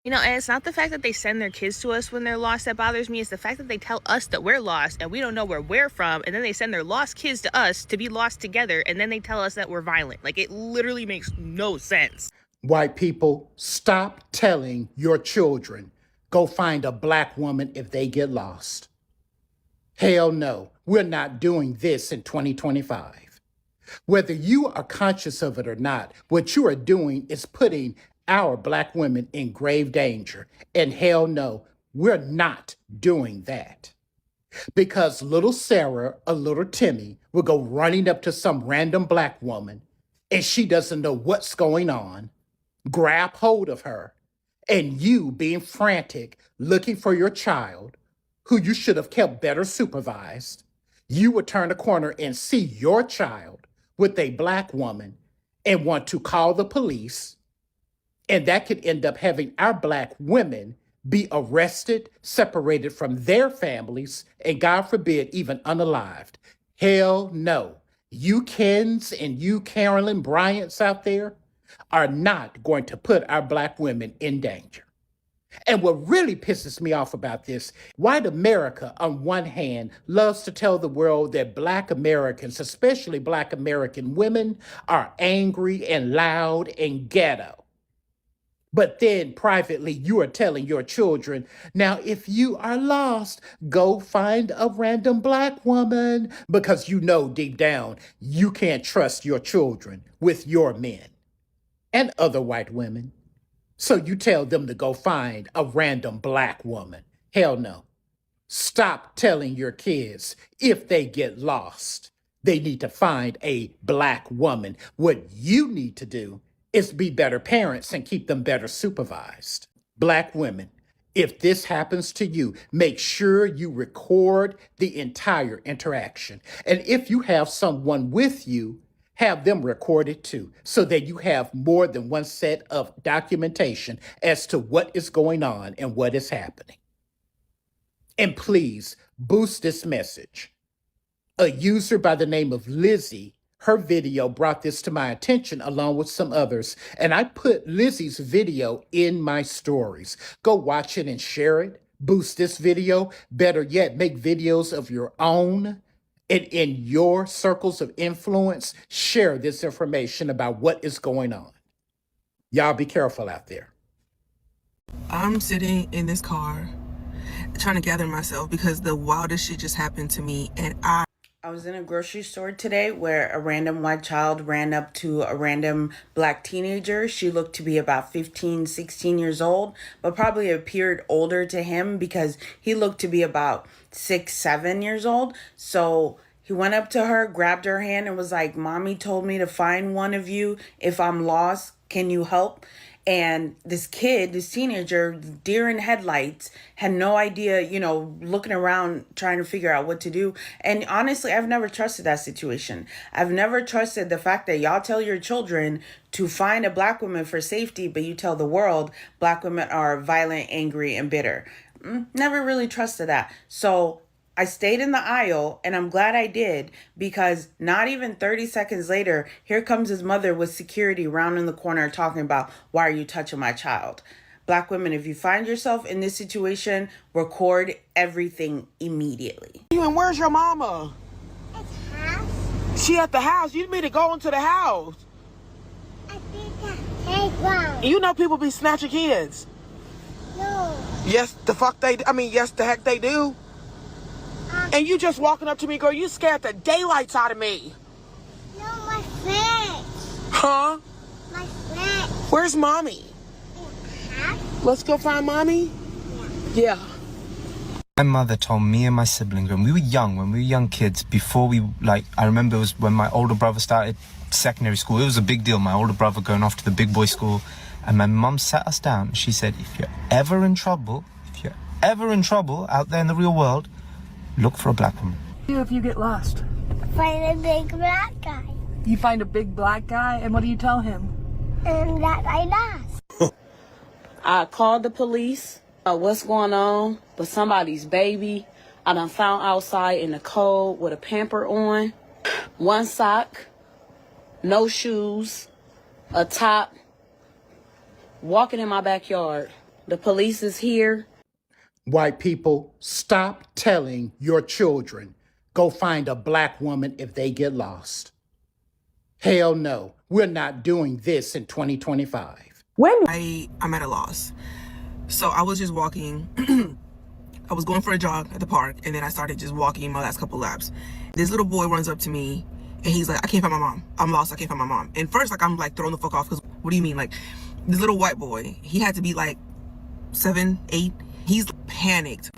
You know, and it's not the fact that they send their kids to us when they're lost that bothers me. It's the fact that they tell us that we're lost and we don't know where we're from. And then they send their lost kids to us to be lost together. And then they tell us that we're violent. Like, it literally makes no sense. White people, stop telling your children, go find a black woman if they get lost. Hell no, we're not doing this in 2025. Whether you are conscious of it or not, what you are doing is putting our black women in grave danger. And hell no, we're not doing that. Because little Sarah or little Timmy will go running up to some random black woman and she doesn't know what's going on, grab hold of her, and you being frantic, looking for your child, who you should have kept better supervised, you would turn a corner and see your child with a black woman and want to call the police. And that could end up having our black women be arrested, separated from their families, and God forbid, even unalived. Hell no. You Kens and you Carolyn Bryants out there are not going to put our black women in danger. And what really pisses me off about this, white America, on one hand, loves to tell the world that black Americans, especially black American women, are angry and loud and ghetto. But then privately, you are telling your children, now, if you are lost, go find a random black woman, because you know deep down you can't trust your children with your men and other white women. So you tell them to go find a random black woman. Hell no. Stop telling your kids if they get lost, they need to find a black woman. What you need to do is be better parents and keep them better supervised. Black women, if this happens to you, make sure you record the entire interaction. And if you have someone with you, have them record it too, so that you have more than one set of documentation as to what is going on and what is happening. And please boost this message. A user by the name of Lizzie, her video brought this to my attention along with some others, and I put Lizzie's video in my stories. Go watch it and share it. Boost this video. Better yet, make videos of your own. And in your circles of influence, share this information about what is going on. Y'all be careful out there. I'm sitting in this car trying to gather myself because the wildest shit just happened to me, and I was in a grocery store today where a random white child ran up to a random black teenager. She looked to be about 15, 16 years old, but probably appeared older to him because he looked to be about 6, 7 years old. So he went up to her, grabbed her hand, and was like, "Mommy told me to find one of you if I'm lost. Can you help?" And this kid, this teenager, deer in headlights, had no idea, looking around, trying to figure out what to do. And honestly, I've never trusted that situation. I've never trusted the fact that y'all tell your children to find a black woman for safety, but you tell the world black women are violent, angry, and bitter. Never really trusted that. So I stayed in the aisle, and I'm glad I did, because not even 30 seconds later, here comes his mother with security rounding the corner talking about, "Why are you touching my child?" Black women, if you find yourself in this situation, record everything immediately. And where's your mama? At the house. She at the house. You need me to go into the house. I think that playground. You know people be snatching kids. No. Yes, yes, the heck they do. And you just walking up to me, girl, you scared the daylights out of me. No, my friends. Huh? My friends. Where's mommy? Huh? Let's go find mommy? Yeah. My mother told me and my siblings when we were young kids, before I remember it was when my older brother started secondary school. It was a big deal, my older brother going off to the big boy school. And my mum sat us down and she said, if you're ever in trouble out there in the real world, look for a black woman. If you get lost, Find a big black guy. you find a big black guy, and what do you tell him? And that I lost. I called the police. What's going on? But somebody's baby. I done found outside in the cold with a pamper on, one sock, no shoes, a top, walking in my backyard. The police is here. White people, stop telling your children, go find a black woman if they get lost. Hell no, we're not doing this in 2025. I'm at a loss. So I was just walking. I was going for a jog at the park, and then I started just walking my last couple laps. This little boy runs up to me, and he's like, I can't find my mom. I'm lost. I can't find my mom. And first, like, I'm like throwing the fuck off, because what do you mean? Like, this little white boy, he had to be like 7, 8. He's panicked,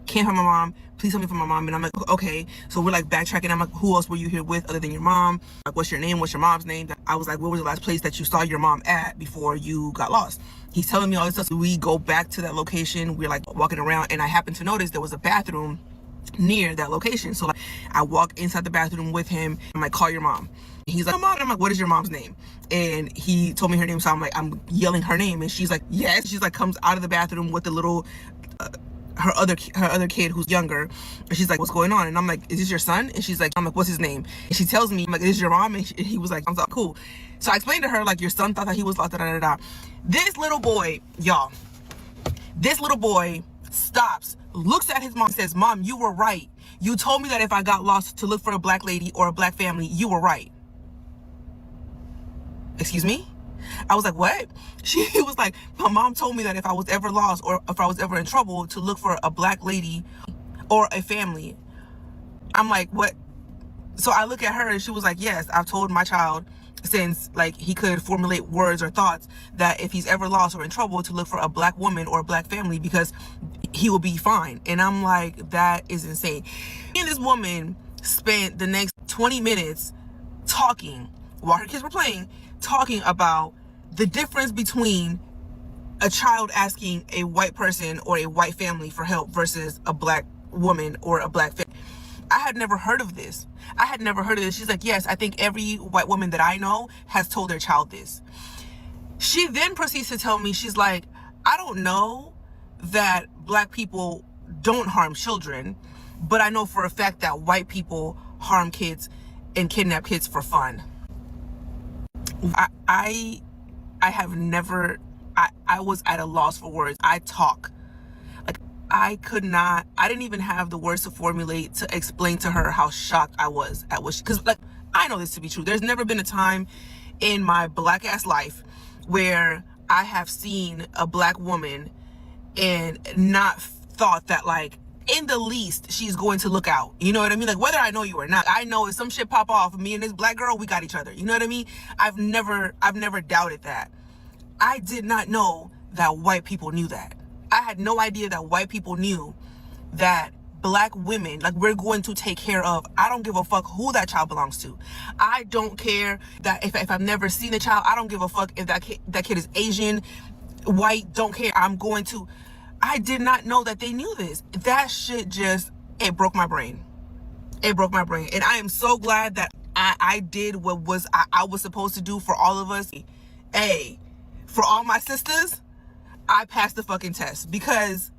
can't find my mom. Please help me find my mom. And I'm like, okay. So we're like backtracking. I'm like, who else were you here with other than your mom? Like, what's your name? What's your mom's name? I was like, what was the last place that you saw your mom at before you got lost? He's telling me all this stuff. So we go back to that location. We're like walking around, and I happen to notice there was a bathroom near that location. So like, I walk inside the bathroom with him. I'm like, call your mom. He's like, mom. I'm like, what is your mom's name? And he told me her name. So I'm like, I'm yelling her name, and she's like, yes. She's like, comes out of the bathroom with the little her other kid who's younger, and she's like, what's going on? And I'm like, is this your son? And she's like, I'm like, what's his name? And she tells me, I'm like, is this your mom? And he was like, I'm like, cool. So I explained to her, like, your son thought that he was lost, da da da da. This little boy, y'all, this little boy stops, looks at his mom, and says, Mom, you were right. You told me that if I got lost to look for a black lady or a black family, you were right. Excuse me? I was like, what? She was like, my mom told me that if I was ever lost or if I was ever in trouble to look for a black lady or a family. I'm like, what? So I look at her, and she was like, yes, I've told my child since like he could formulate words or thoughts that if he's ever lost or in trouble to look for a black woman or a black family because he will be fine. And I'm like, that is insane. And this woman spent the next 20 minutes talking while her kids were playing, talking about the difference between a child asking a white person or a white family for help versus a black woman or a black family. I had never heard of this. She's like, yes, I think every white woman that I know has told their child this. She then proceeds to tell me, she's like, I don't know that black people don't harm children, but I know for a fact that white people harm kids and kidnap kids for fun. I have never, I was at a loss for words. I talk. Like, I didn't even have the words to formulate to explain to her how shocked I was at what she, because like, I know this to be true. There's never been a time in my black ass life where I have seen a black woman and not thought that like, in the least, she's going to look out. You know what I mean? Like, whether I know you or not, I know if some shit pop off, me and this black girl, we got each other. You know what I mean? I've never doubted that. I did not know that white people knew that. I had no idea that white people knew that black women, like, we're going to take care of. I don't give a fuck who that child belongs to. I don't care that if I've never seen the child, I don't give a fuck if that kid is Asian, white, don't care. I did not know that they knew this. That shit just, it broke my brain. And I am so glad that I did what I was supposed to do for all of us. Hey, for all my sisters, I passed the fucking test, because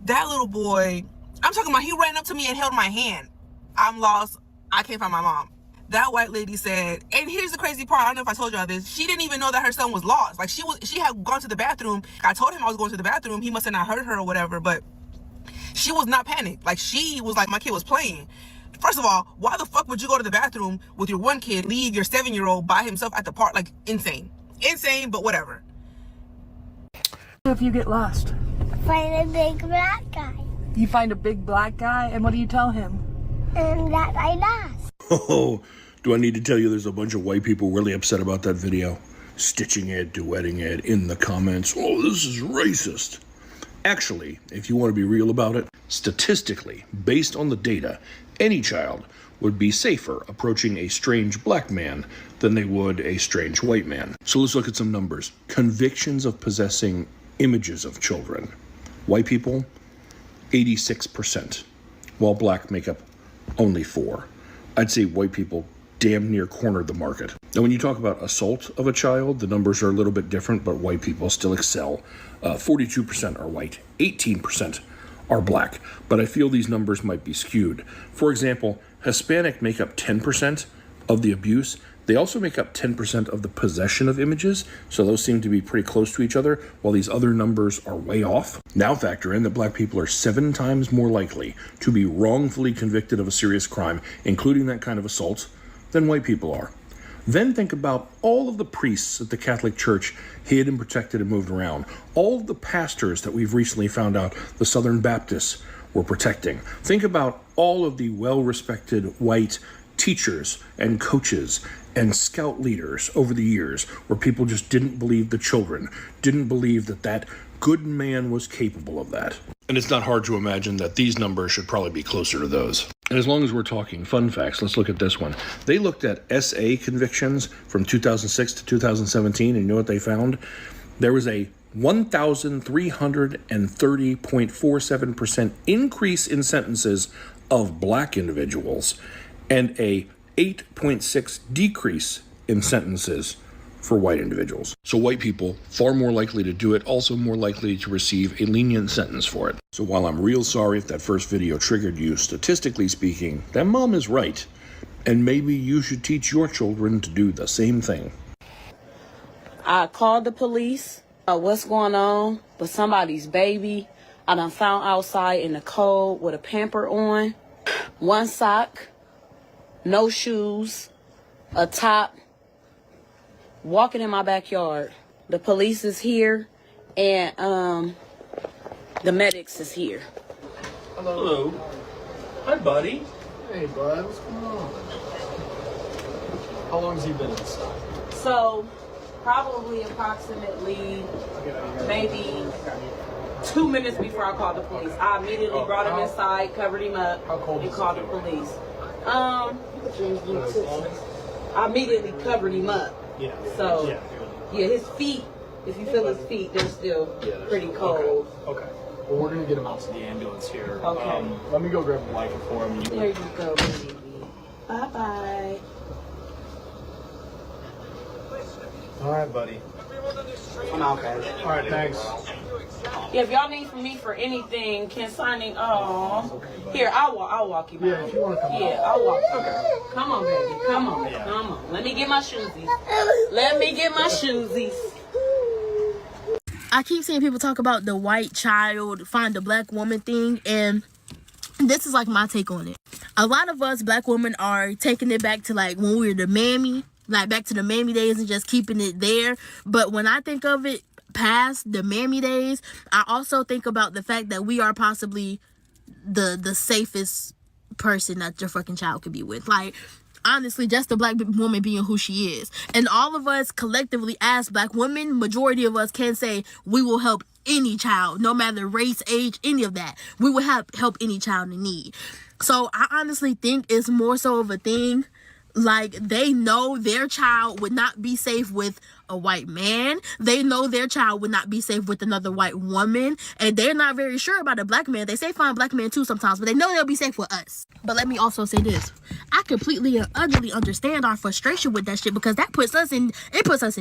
that little boy, I'm talking about, he ran up to me and held my hand. I'm lost. I can't find my mom. That white lady said, and here's the crazy part, I don't know if I told y'all this, she didn't even know that her son was lost. Like, she had gone to the bathroom. I told him I was going to the bathroom. He must have not heard her or whatever, but she was not panicked. Like, she was like, my kid was playing. First of all, why the fuck would you go to the bathroom with your one kid, leave your 7-year-old by himself at the park? Like, insane, but whatever. If you get lost, Find a big black guy. you find a big black guy, and what do you tell him? And that I lost. Oh, do I need to tell you there's a bunch of white people really upset about that video? Stitching it, duetting it in the comments. Oh, this is racist. Actually, if you want to be real about it, statistically, based on the data, any child would be safer approaching a strange black man than they would a strange white man. So let's look at some numbers. Convictions of possessing images of children. White people, 86%, while black make up only 4%. I'd say white people damn near cornered the market. Now, when you talk about assault of a child, the numbers are a little bit different, but white people still excel. 42% are white, 18% are black, but I feel these numbers might be skewed. For example, Hispanic make up 10% of the abuse, They also make up 10% of the possession of images, so those seem to be pretty close to each other, while these other numbers are way off. Now factor in that black people are 7 times more likely to be wrongfully convicted of a serious crime, including that kind of assault, than white people are. Then think about all of the priests that the Catholic Church hid and protected and moved around. All of the pastors that we've recently found out the Southern Baptists were protecting. Think about all of the well-respected white teachers and coaches and scout leaders over the years where people just didn't believe the children, didn't believe that that good man was capable of that. And it's not hard to imagine that these numbers should probably be closer to those. And as long as we're talking fun facts, let's look at this one. They looked at SA convictions from 2006 to 2017, and you know what they found? There was a 1,330.47% increase in sentences of black individuals and a 8.6 decrease in sentences for white individuals. So white people, far more likely to do it, also more likely to receive a lenient sentence for it. So while I'm real sorry if that first video triggered you, statistically speaking, that mom is right. And maybe you should teach your children to do the same thing. I called the police. What's going on? But somebody's baby I done found outside in the cold with a pamper on, one sock, no shoes, a top, walking in my backyard. The police is here, and the medics is here. Hello. Hi, buddy. Hey, bud. What's going on? How long has he been inside? So, probably approximately maybe 2 minutes before I called the police. I immediately brought him inside, covered him up, and called the police. I immediately covered him up. Yeah. So, yeah, his feet, if you feel his feet, they're still pretty cold. Okay. Well, we're going to get him out to the ambulance here. Okay. Let me go grab a blanket for him. There you go, baby. Bye-bye. All right, buddy. I'm out, guys. All right, thanks. Yeah, if y'all need from me for anything concerning, here, I'll walk you, man. Yeah, if you want to come I'll walk you. Okay. Come on, baby. Come on. Come on. Let me get my shoesies. Let me get my shoesies. I keep seeing people talk about the white child find a black woman thing, and this is like my take on it. A lot of us black women are taking it back to like when we were the mammy, like back to the mammy days and just keeping it there. But when I think of it past the mammy days, I also think about the fact that we are possibly the safest person that your fucking child could be with. Like, honestly, just a black woman being who she is. And all of us collectively as black women, majority of us can say we will help any child, no matter race, age, any of that. We will help any child in need. So I honestly think it's more so of a thing. Like, they know their child would not be safe with a white man. They know their child would not be safe with another white woman. And they're not very sure about a black man. They say find black men too sometimes, but they know they'll be safe with us. But let me also say this. I completely and utterly understand our frustration with that shit, because that puts us in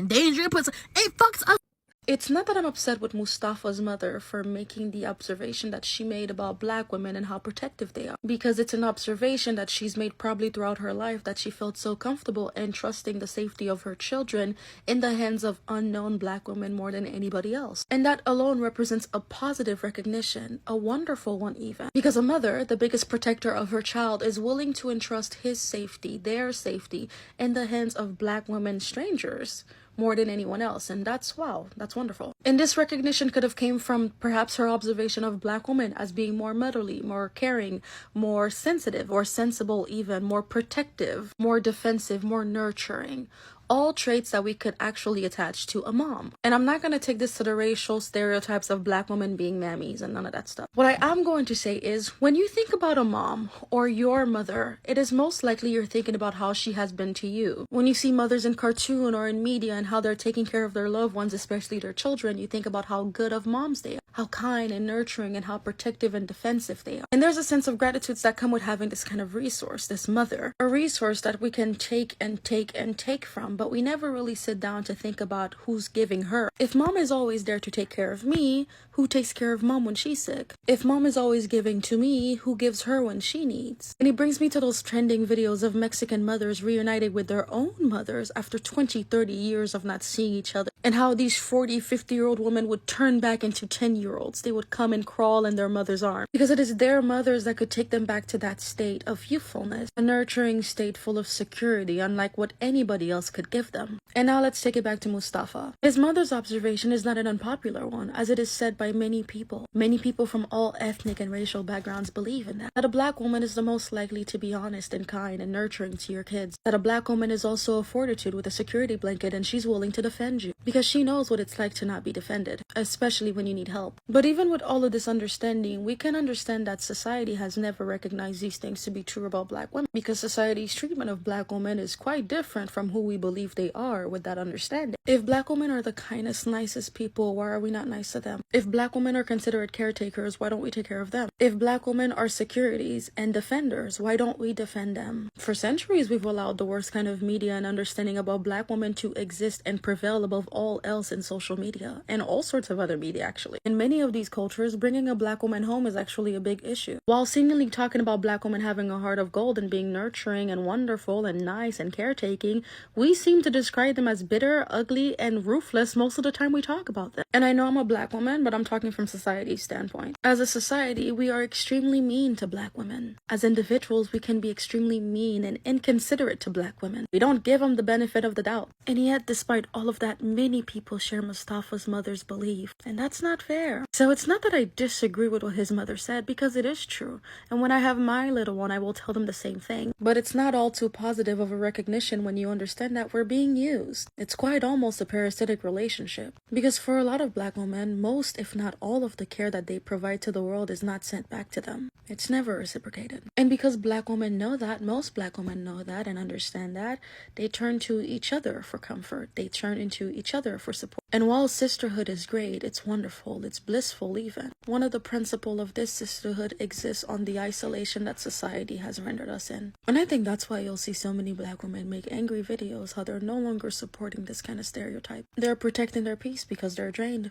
danger. It fucks us. It's not that I'm upset with Mustafa's mother for making the observation that she made about black women and how protective they are, because it's an observation that she's made probably throughout her life, that she felt so comfortable entrusting the safety of her children in the hands of unknown black women more than anybody else. And that alone represents a positive recognition, a wonderful one even, because a mother, the biggest protector of her child, is willing to entrust his safety, their safety, in the hands of black women strangers more than anyone else. And that's wonderful. And this recognition could have came from perhaps her observation of black women as being more motherly, more caring, more sensitive or sensible, even more protective, more defensive, more nurturing. All traits that we could actually attach to a mom. And I'm not going to take this to the racial stereotypes of black women being mammies and none of that stuff. What I am going to say is, when you think about a mom or your mother, it is most likely you're thinking about how she has been to you. When you see mothers in cartoon or in media and how they're taking care of their loved ones, especially their children, you think about how good of moms they are, how kind and nurturing and how protective and defensive they are. And there's a sense of gratitude that come with having this kind of resource, this mother, a resource that we can take and take and take from, but we never really sit down to think about who's giving her. If mom is always there to take care of me, Who takes care of mom when she's sick? If mom is always giving to me, who gives her when she needs? And it brings me to those trending videos of Mexican mothers reunited with their own mothers after 20, 30 years of not seeing each other, and how these 40, 50-year-old women would turn back into 10-year-olds. They would come and crawl in their mother's arms because it is their mothers that could take them back to that state of youthfulness, a nurturing state full of security, unlike what anybody else could give them. And now let's take it back to Mustafa. His mother's observation is not an unpopular one, as it is said by many people. Many people from all ethnic and racial backgrounds believe in that a black woman is the most likely to be honest and kind and nurturing to your kids. That a black woman is also a fortitude with a security blanket, and she's willing to defend you because she knows what it's like to not be defended, especially when you need help. But even with all of this understanding, we can understand that society has never recognized these things to be true about black women, because society's treatment of black women is quite different from who we believe they are with that understanding. If black women are the kindest, nicest people, why are we not nice to them? If black women are considerate caretakers, why don't we take care of them? If black women are securities and defenders, why don't we defend them? For centuries, we've allowed the worst kind of media and understanding about black women to exist and prevail above all else in social media and all sorts of other media, actually. In many of these cultures, bringing a black woman home is actually a big issue. While seemingly talking about black women having a heart of gold and being nurturing and wonderful and nice and caretaking, we seem to describe them as bitter, ugly, and ruthless most of the time we talk about them. And I know I'm a black woman, but I'm talking from society's standpoint. As a society, we are extremely mean to black women. As individuals, we can be extremely mean and inconsiderate to black women. We don't give them the benefit of the doubt. And yet, despite all of that, many people share Mustafa's mother's belief, and that's not fair. So it's not that I disagree with what his mother said, because it is true. And when I have my little one, I will tell them the same thing. But it's not all too positive of a recognition when you understand that we're being used. It's quite almost a parasitic relationship. Because for a lot of black women, most, if not all of the care that they provide to the world is not sent back to them. It's never reciprocated. And because black women know that, most black women know that and understand that, they turn to each other for comfort. They turn into each other for support. And while sisterhood is great, it's wonderful, it's blissful even, one of the principles of this sisterhood exists on the isolation that society has rendered us in. And I think that's why you'll see so many black women make angry videos, how they're no longer supporting this kind of stereotype. They're protecting their peace because they're drained.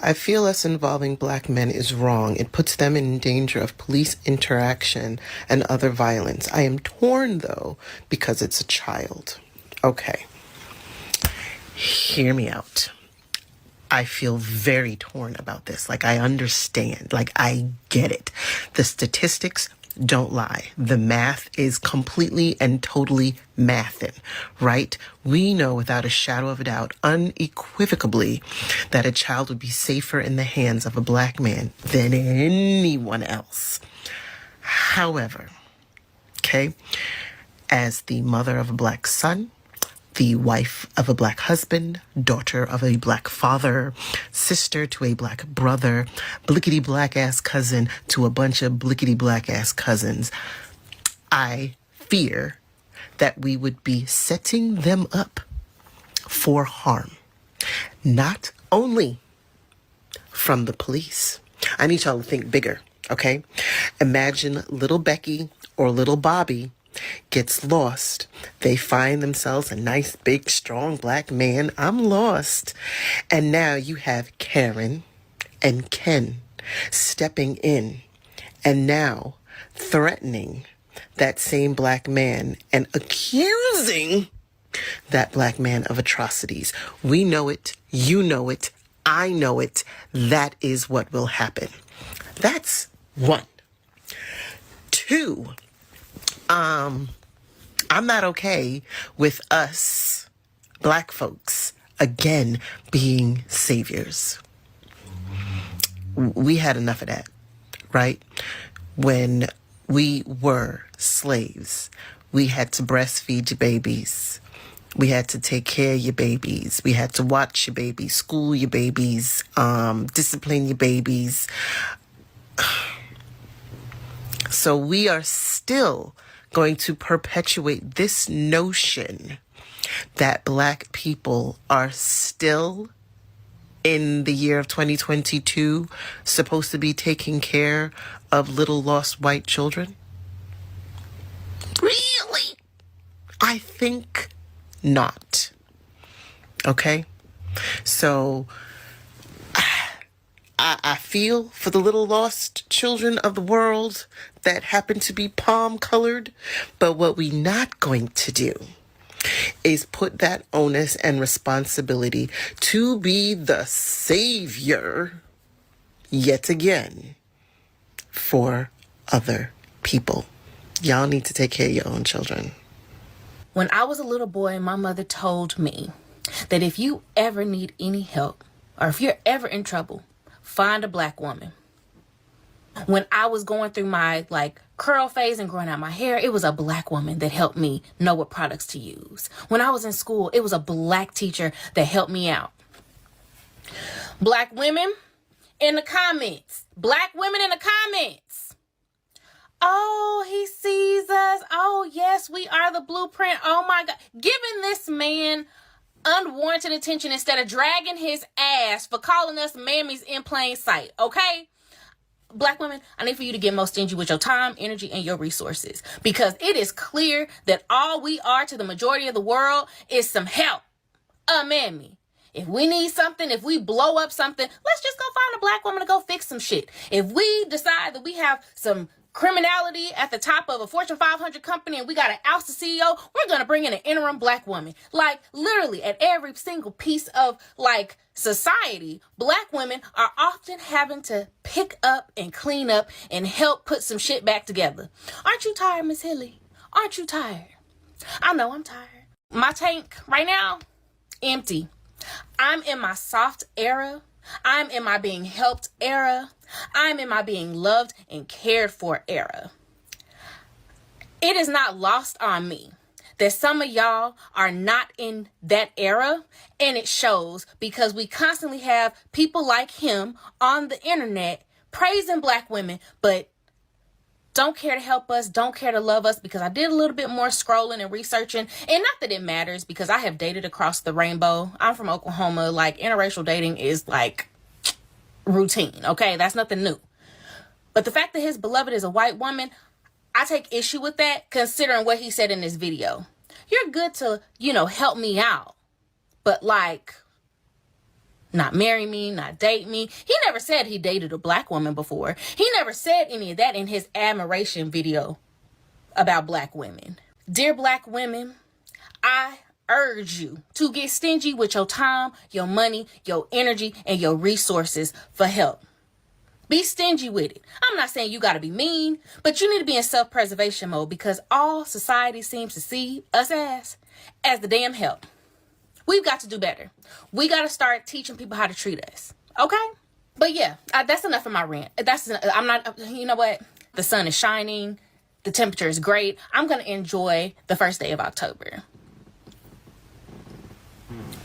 I feel us involving black men is wrong. It puts them in danger of police interaction and other violence. I am torn, though, because it's a child. Okay. Hear me out. I feel very torn about this. Like, I understand. Like, I get it. The statistics don't lie. The math is completely and totally mathin', right? We know without a shadow of a doubt, unequivocally, that a child would be safer in the hands of a black man than anyone else. However, okay, as the mother of a black son, the wife of a black husband, daughter of a black father, sister to a black brother, blickety black ass cousin to a bunch of blickety black ass cousins, I fear that we would be setting them up for harm. Not only from the police. I need y'all to think bigger, okay? Imagine little Becky or little Bobby gets lost. They find themselves a nice, big, strong black man. I'm lost. And now you have Karen and Ken stepping in and now threatening that same black man and accusing that black man of atrocities. We know it. You know it. I know it. That is what will happen. That's one. Two, I'm not okay with us black folks again being saviors. We had enough of that, right? When we were slaves, we had to breastfeed your babies. We had to take care of your babies. We had to watch your babies, school your babies, discipline your babies. So we are still going to perpetuate this notion that black people are still in the year of 2022 supposed to be taking care of little lost white children? Really? I think not. Okay? So I feel for the little lost children of the world that happen to be palm colored. But what we not going to do is put that onus and responsibility to be the savior yet again for other people. Y'all need to take care of your own children. When I was a little boy, my mother told me that if you ever need any help or if you're ever in trouble, find a black woman. When I was going through my curl phase and growing out my hair, it was a black woman that helped me know what products to use. When I was in school, it was a black teacher that helped me out. Black women in the comments. Black women in the comments. Oh, he sees us. Oh, yes, we are the blueprint. Oh, my God. Giving this man unwarranted attention instead of dragging his ass for calling us mammies in plain sight, okay? Black women, I need for you to get more stingy with your time, energy, and your resources, because it is clear that all we are to the majority of the world is some help. A mammy. If we need something, if we blow up something, let's just go find a black woman to go fix some shit. If we decide that we have some criminality at the top of a Fortune 500 company and we got to oust the CEO, we're going to bring in an interim black woman. Literally at every single piece of society, black women are often having to pick up and clean up and help put some shit back together. Aren't you tired, Miss Hilly? Aren't you tired? I know I'm tired. My tank right now, empty. I'm in my soft era. I'm in my being helped era. I'm in my being loved and cared for era. It is not lost on me that some of y'all are not in that era, and it shows because we constantly have people like him on the internet praising black women, but don't care to help us, don't care to love us, because I did a little bit more scrolling and researching, and not that it matters because I have dated across the rainbow. I'm from Oklahoma. Interracial dating is routine, okay? That's nothing new. But the fact that his beloved is a white woman, I take issue with that, considering what he said in this video. You're good to, help me out, but not marry me, not date me. He never said he dated a black woman before. He never said any of that in his admiration video about black women. Dear black women, I urge you to get stingy with your time, your money, your energy, and your resources for help. Be stingy with it. I'm not saying you got to be mean, but you need to be in self-preservation mode, because all society seems to see us as the damn help. We've got to do better. We got to start teaching people how to treat us. Okay? But yeah, that's enough of my rant. You know what? The sun is shining. The temperature is great. I'm going to enjoy the first day of October.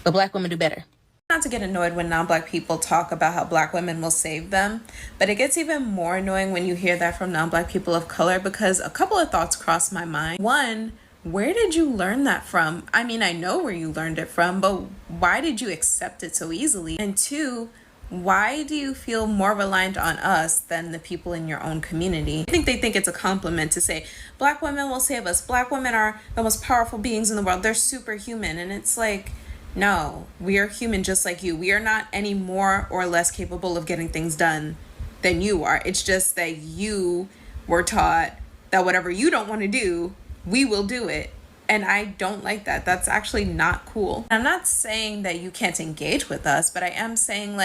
But black women do better. Not to get annoyed when non-black people talk about how black women will save them, but it gets even more annoying when you hear that from non-black people of color, because a couple of thoughts cross my mind. One, where did you learn that from? I mean, I know where you learned it from, but why did you accept it so easily? And two, why do you feel more reliant on us than the people in your own community? I think they think it's a compliment to say, black women will save us. Black women are the most powerful beings in the world. They're superhuman. And it's like, no, we are human just like you. We are not any more or less capable of getting things done than you are. It's just that you were taught that whatever you don't want to do, we will do it. And I don't like that. That's actually not cool. I'm not saying that you can't engage with us, but I am saying,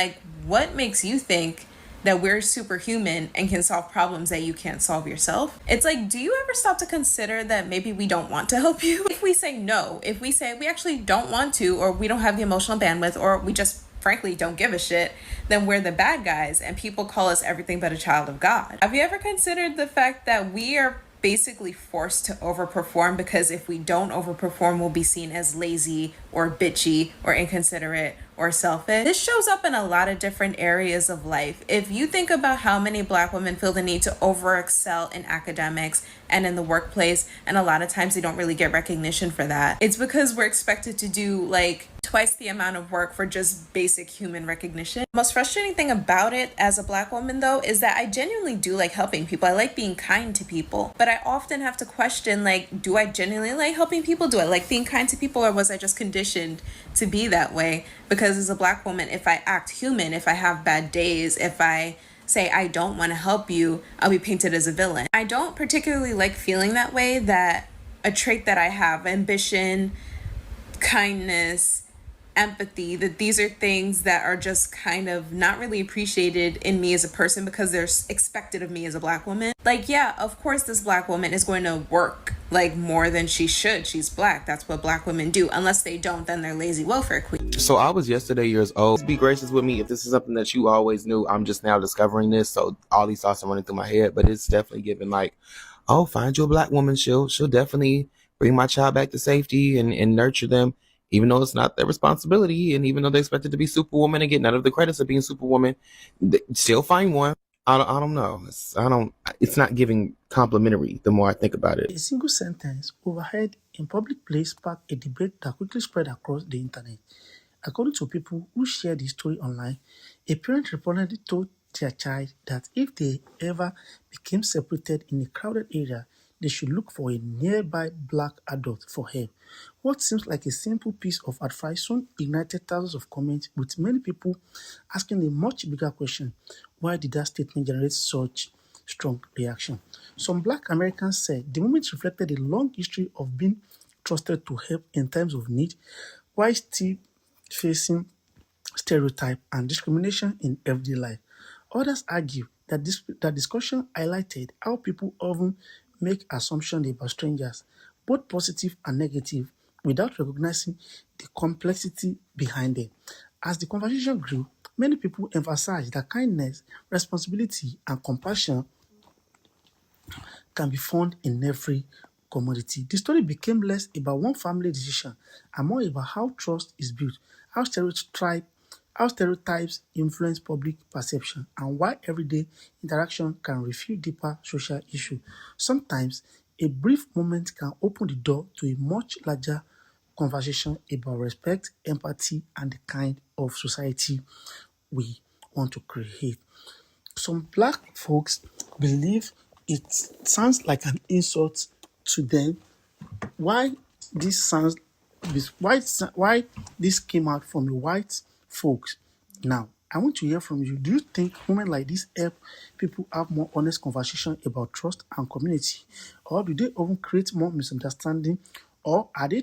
what makes you think that we're superhuman and can solve problems that you can't solve yourself? It's do you ever stop to consider that maybe we don't want to help you? If we say no, if we say we actually don't want to, or we don't have the emotional bandwidth, or we just frankly don't give a shit, then we're the bad guys and people call us everything but a child of God. Have you ever considered the fact that we are basically forced to overperform, because if we don't overperform, we'll be seen as lazy or bitchy or inconsiderate or selfish? This shows up in a lot of different areas of life. If you think about how many black women feel the need to over excel in academics and in the workplace, and a lot of times they don't really get recognition for that, it's because we're expected to do twice the amount of work for just basic human recognition. The most frustrating thing about it as a black woman, though, is that I genuinely do like helping people. I like being kind to people, but I often have to question, do I genuinely like helping people? Do I like being kind to people, or was I just conditioned conditioned to be that way, because as a Black woman, if I act human, if I have bad days, if I say I don't want to help you, I'll be painted as a villain. I don't particularly like feeling that way, that a trait that I have, ambition, kindness, empathy, that these are things that are just kind of not really appreciated in me as a person because they're expected of me as a Black woman. Like, yeah, of course this Black woman is going to work like more than she should. She's Black. That's what Black women do. Unless they don't, then they're lazy welfare queens. So I was yesterday years old. Be gracious with me if this is something that you always knew. I'm just now discovering this, so all these thoughts are running through my head. But it's definitely given like, oh, find you a Black woman. She'll definitely bring my child back to safety and nurture them, even though it's not their responsibility, and even though they're expected to be Superwoman and get none of the credits of being Superwoman, still find one. I don't know. It's not giving complimentary the more I think about it. A single sentence overheard in public place sparked a debate that quickly spread across the internet. According to people who shared the story online, a parent reportedly told their child that if they ever became separated in a crowded area, they should look for a nearby Black adult for help. What seems like a simple piece of advice soon ignited thousands of comments, with many people asking a much bigger question: why did that statement generate such strong reaction? Some Black Americans said the moment reflected a long history of being trusted to help in times of need, while still facing stereotype and discrimination in everyday life. Others argue that that discussion highlighted how people often make assumptions about strangers, both positive and negative, without recognizing the complexity behind them. As the conversation grew, many people emphasized that kindness, responsibility, and compassion can be found in every commodity. The story became less about one family decision and more about how trust is built, how stereotypes influence public perception, and why everyday interaction can reveal deeper social issues. Sometimes, a brief moment can open the door to a much larger conversation about respect, empathy, and the kind of society we want to create. Some Black folks believe it sounds like an insult to them. Why why this came out from the white folks? Now, I want to hear from you. Do you think women like this help people have more honest conversation about trust and community, or do they often create more misunderstanding, or are they